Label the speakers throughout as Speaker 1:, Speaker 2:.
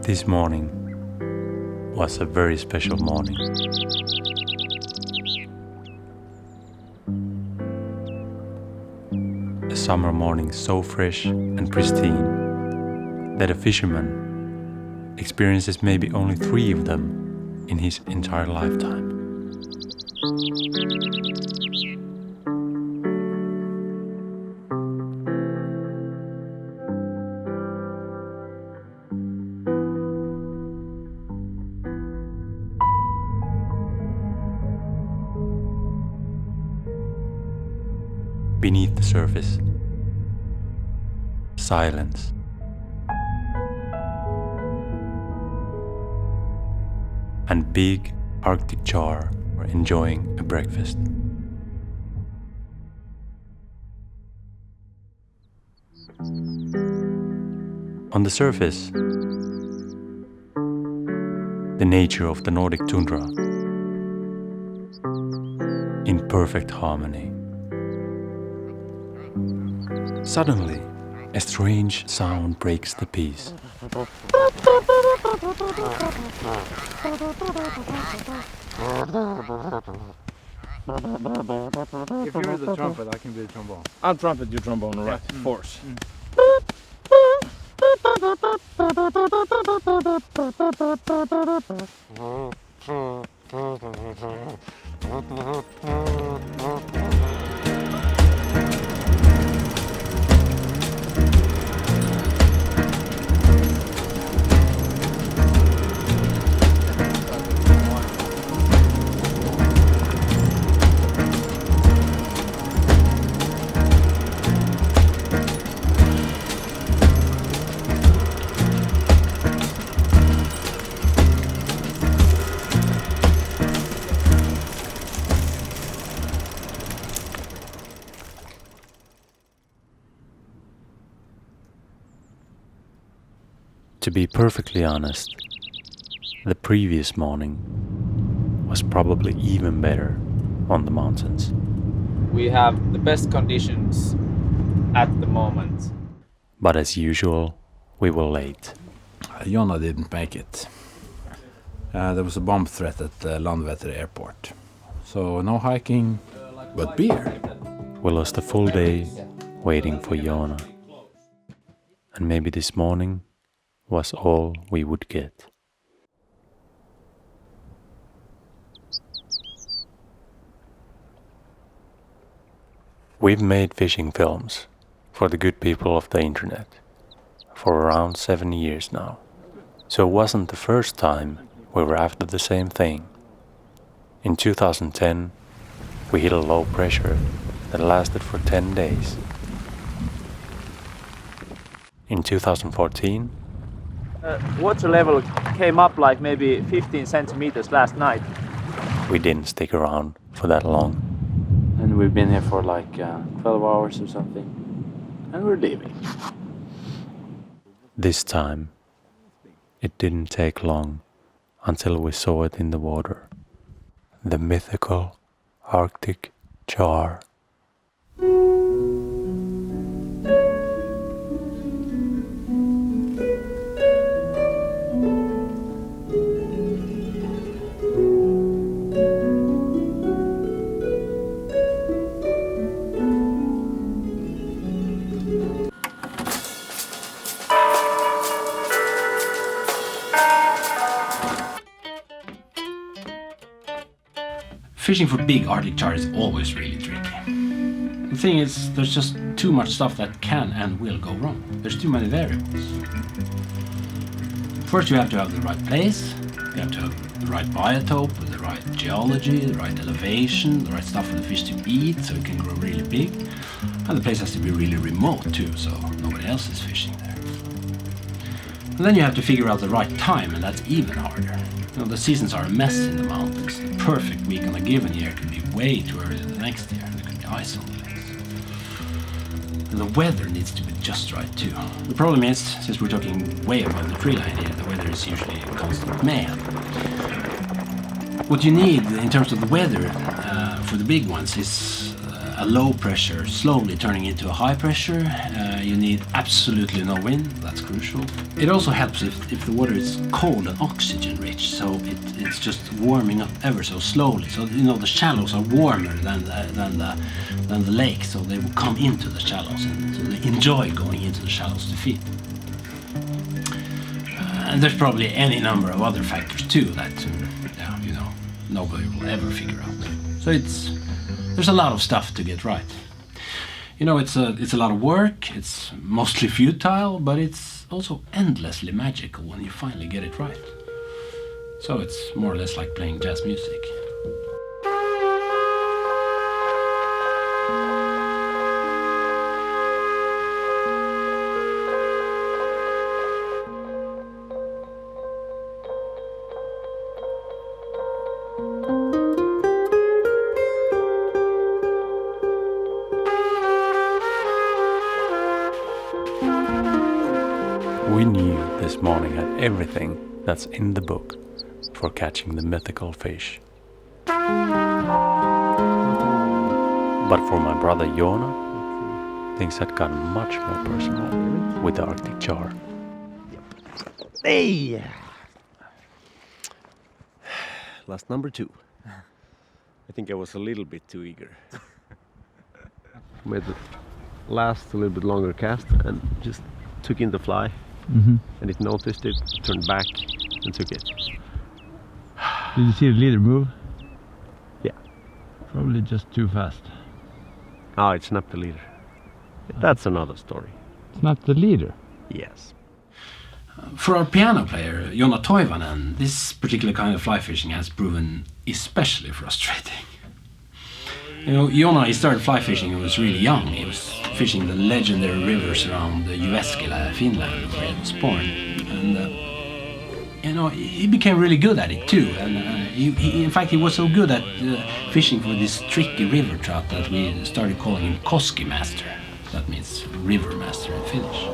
Speaker 1: This morning was a very special morning. A summer morning so fresh and pristine that a fisherman experiences maybe only 3 of them in his entire lifetime. Beneath the surface, silence. And big Arctic char are enjoying a breakfast. On the surface, the nature of the Nordic tundra in perfect harmony. Suddenly, a strange sound breaks the peace.
Speaker 2: If you're the trumpet, I can be the trombone.
Speaker 3: I'll trumpet, you trombone, right?
Speaker 2: Yeah.
Speaker 3: Horse.
Speaker 1: To be perfectly honest, the previous morning was probably even better on the mountains.
Speaker 4: We have the best conditions at the moment.
Speaker 1: But as usual, we were late.
Speaker 3: Jonna didn't make it. There was a bomb threat at Landvetter airport. So no hiking, but beer.
Speaker 1: We lost a full day waiting for Jona. And maybe this morning was all we would get. We've made fishing films for the good people of the internet for around 7 years now. So it wasn't the first time we were after the same thing. In 2010, we hit a low pressure that lasted for 10 days. In 2014,
Speaker 4: Water level came up like maybe 15 centimeters last night.
Speaker 1: we didn't stick around for that long.
Speaker 4: And we've been here for like 12 hours or something. And we're leaving.
Speaker 1: This time, it didn't take long until we saw it in the water. The mythical Arctic char.
Speaker 5: Fishing for big Arctic char is always really tricky. The thing is, there's just too much stuff that can and will go wrong. There's too many variables. First you have to have the right place, you have to have the right biotope, the right geology, the right elevation, the right stuff for the fish to eat so it can grow really big. And the place has to be really remote too, so nobody else is fishing there. And then you have to figure out the right time, and that's even harder. You know, the seasons are a mess in the mountains. The perfect week on a given year could be way too early the next year, and there could be ice on the lakes. And the weather needs to be just right too. The problem is, since we're talking way above the tree line here, the weather is usually constant mayhem. What you need in terms of the weather for the big ones is a low pressure slowly turning into a high pressure. You need absolutely no wind, that's crucial. It also helps if the water is cold and oxygen rich, so it's just warming up ever so slowly. So the shallows are warmer than the lake, so they will come into the shallows, and so they enjoy going into the shallows to feed. And there's probably any number of other factors too that nobody will ever figure out. So there's a lot of stuff to get right. It's a lot of work. It's mostly futile, but it's also endlessly magical when you finally get it right. So it's more or less like playing jazz music.
Speaker 1: We knew this morning had everything that's in the book for catching the mythical fish. But for my brother Jona, things had gotten much more personal with the Arctic char.
Speaker 6: Hey! Last number 2. I think I was a little bit too eager. Made the last a little bit longer cast and just took in the fly. And it noticed it, turned back and took it.
Speaker 2: Did you see the leader move?
Speaker 6: Yeah.
Speaker 2: Probably just too fast.
Speaker 6: Oh, it's not the leader. That's another story.
Speaker 2: It's not the leader?
Speaker 6: Yes.
Speaker 5: For our piano player, Jona Toivonen, this particular kind of fly fishing has proven especially frustrating. Jona, he started fly fishing when he was really young. He was fishing the legendary rivers around Jyväskylä, Finland, where he was born. And, he became really good at it too. And in fact, he was so good at fishing for this tricky river trout that we started calling him Koski Master. That means river master in Finnish.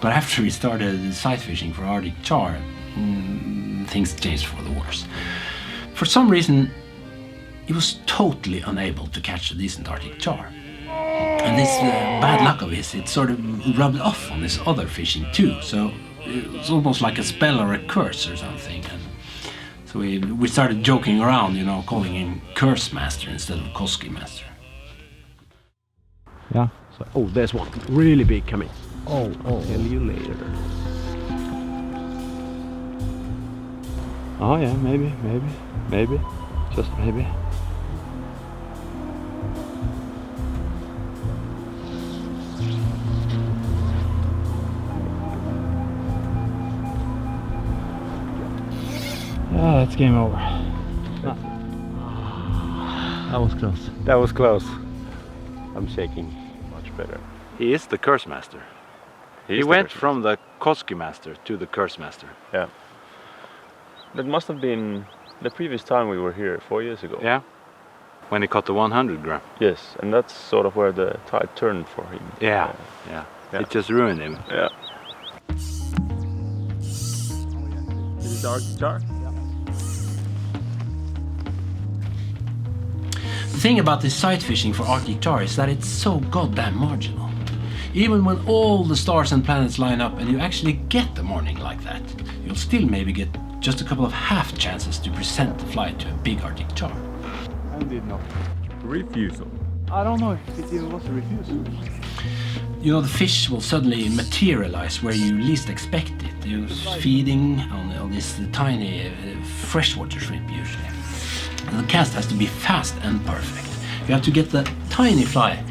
Speaker 5: But after we started sight fishing for Arctic char, things changed for the worse. For some reason, he was totally unable to catch a decent Arctic char. And this bad luck of his, it sort of rubbed off on his other fishing too. So it was almost like a spell or a curse or something. And so we started joking around, calling him Curse Master instead of Koski Master.
Speaker 2: Yeah.
Speaker 6: So, oh, there's one really big coming.
Speaker 2: Oh.
Speaker 6: Tell you later.
Speaker 4: Oh yeah, maybe, just maybe.
Speaker 2: Yeah, that's game over. That was close.
Speaker 6: That was close. I'm shaking. Much better.
Speaker 4: He is the Curse Master. He went from the Koski Master to the Curse Master.
Speaker 7: Yeah. That must have been the previous time we were here 4 years ago.
Speaker 4: Yeah. When he caught the 100 gram.
Speaker 7: Yes, and that's sort of where the tide turned for him.
Speaker 4: Yeah. It just ruined him.
Speaker 7: Yeah. Is it dark char?
Speaker 5: The thing about this sight fishing for Arctic char is that it's so goddamn marginal. Even when all the stars and planets line up and you actually get the morning like that, you'll still maybe get just a couple of half chances to present the fly to a big Arctic char.
Speaker 2: I did not.
Speaker 7: Refusal.
Speaker 2: I don't know if it even was a refusal.
Speaker 5: The fish will suddenly materialize where you least expect it. You're feeding on this tiny freshwater shrimp usually. And the cast has to be fast and perfect. You have to get the tiny fly,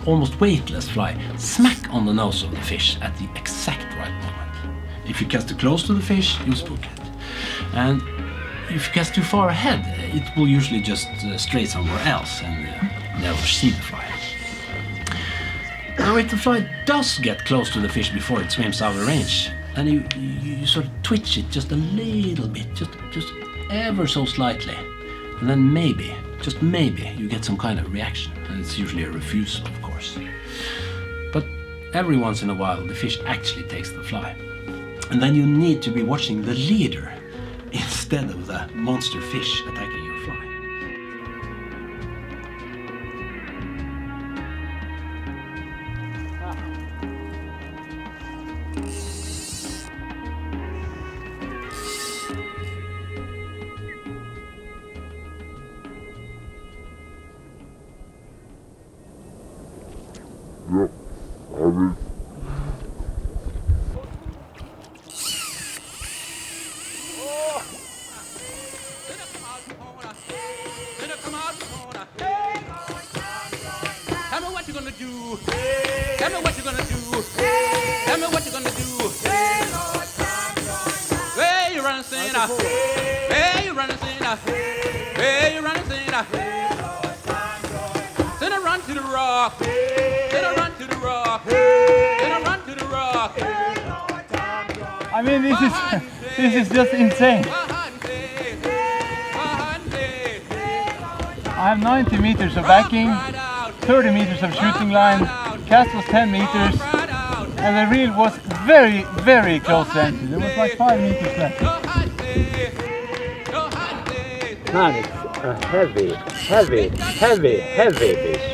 Speaker 5: almost weightless fly, smack on the nose of the fish at the exact right moment. If you cast too close to the fish, you'll spook it. And if you cast too far ahead, it will usually just stray somewhere else and never see the fly. Now if the fly does get close to the fish before it swims out of range, then you sort of twitch it just a little bit, just ever so slightly. And then maybe, just maybe, you get some kind of reaction. And it's usually a refusal, of course. But every once in a while, the fish actually takes the fly. And then you need to be watching the leader instead of the monster fish attacking your fly.
Speaker 8: Tell me what you're gonna do. Tell me what you're gonna do. Tell me what you're gonna do. Hey, you running sinner. Hey, you running sinner. Hey, you running sinner. Sinner run to the rock. Sinner run to the rock. Sinner run to the rock.
Speaker 2: I mean, this is just insane. I have 90 meters of backing, 30 meters of shooting line, cast was 10 meters, and the reel was very, very close to empty. There was like 5 meters left.
Speaker 6: Man, it's a heavy fish.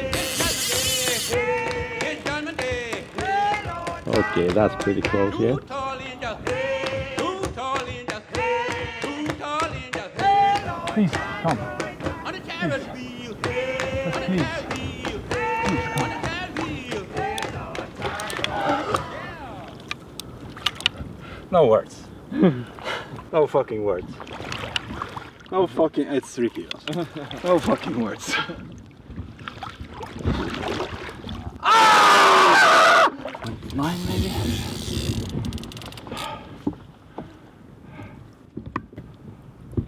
Speaker 6: Okay, that's pretty close, yeah.
Speaker 2: Please, come. Please. Come.
Speaker 3: No words. No fucking words.
Speaker 2: No fucking, it's ridiculous. No fucking words. 9 maybe?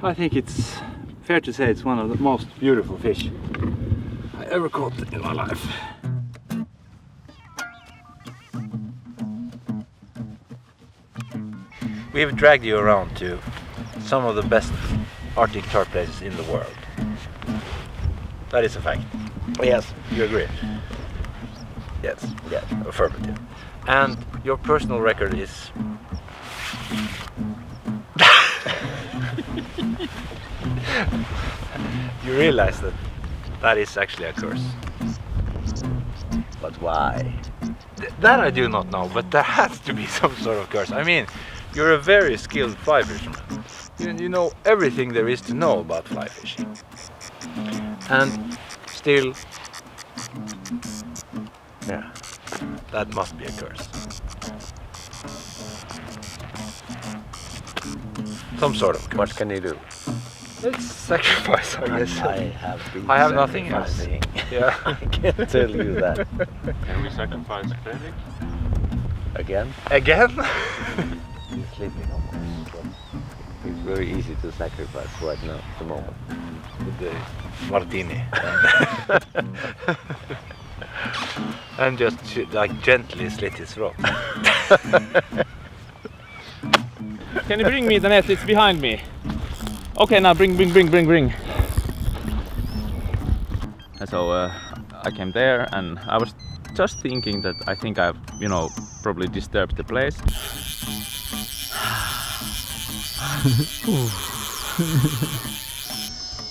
Speaker 2: I think it's fair to say it's one of the most beautiful fish I ever caught in my life.
Speaker 3: We've dragged you around to some of the best Arctic chart places in the world. That is a fact. Yes, you agree? Yes, affirmative. And your personal record is... You realize that that is actually a curse.
Speaker 6: But why?
Speaker 3: That I do not know, but there has to be some sort of curse. I mean, you're a very skilled fly fisherman. You know everything there is to know about fly fishing. And still, yeah, that must be a curse. Some sort of curse.
Speaker 6: What can you do?
Speaker 3: It's sacrifice, I guess.
Speaker 6: I
Speaker 3: have nothing else. Yeah.
Speaker 6: I can tell you that.
Speaker 7: Can we sacrifice Fredrik?
Speaker 6: Again?
Speaker 3: Again?
Speaker 6: He's sleeping almost. It's very easy to sacrifice right now at the moment.
Speaker 3: With the martini. And just like gently slit his throat.
Speaker 7: Can you bring me the net? It's behind me. Okay, now bring. So I came there and I was just thinking that I think I've, probably disturbed the place.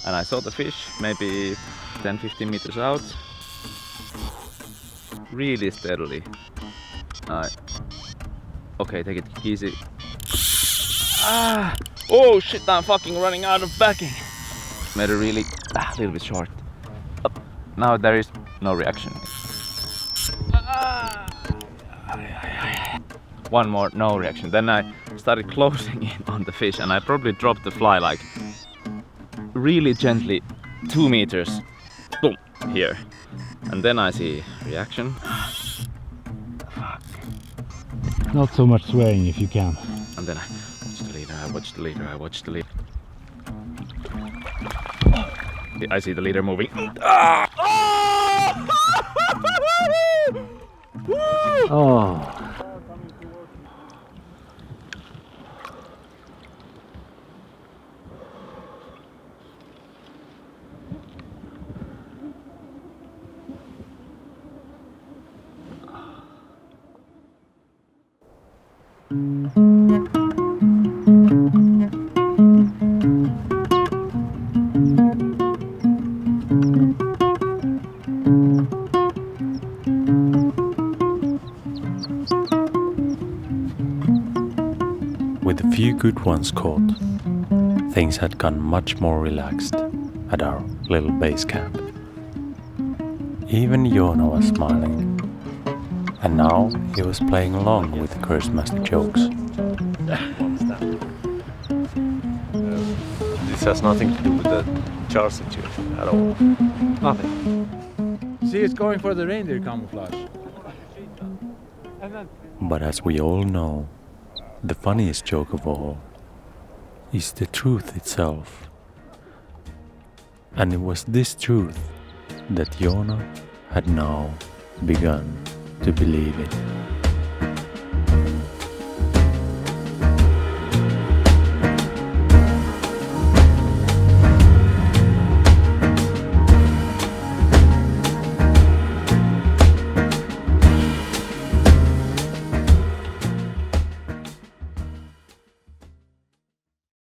Speaker 7: And I saw the fish maybe 10-15 meters out. Really steadily. Okay, take it easy. Oh shit, I'm fucking running out of backing. Made it really a little bit short. Up. Now there is no reaction. One more, no reaction. Then I started closing in on the fish and I probably dropped the fly like really gently 2 meters. Boom, here. And then I see reaction.
Speaker 2: Not so much swearing if you can.
Speaker 7: And then I watch the leader. I see the leader moving.
Speaker 6: Oh.
Speaker 1: With a few good ones caught, things had gone much more relaxed at our little base camp. Even Joona was smiling And now he was playing along with the Curse Master jokes.
Speaker 6: This has nothing to do with the Charles situation at all. Nothing.
Speaker 2: See, it's going for the reindeer camouflage.
Speaker 1: But as we all know, the funniest joke of all is the truth itself. And it was this truth that Jona had now begun to believe in.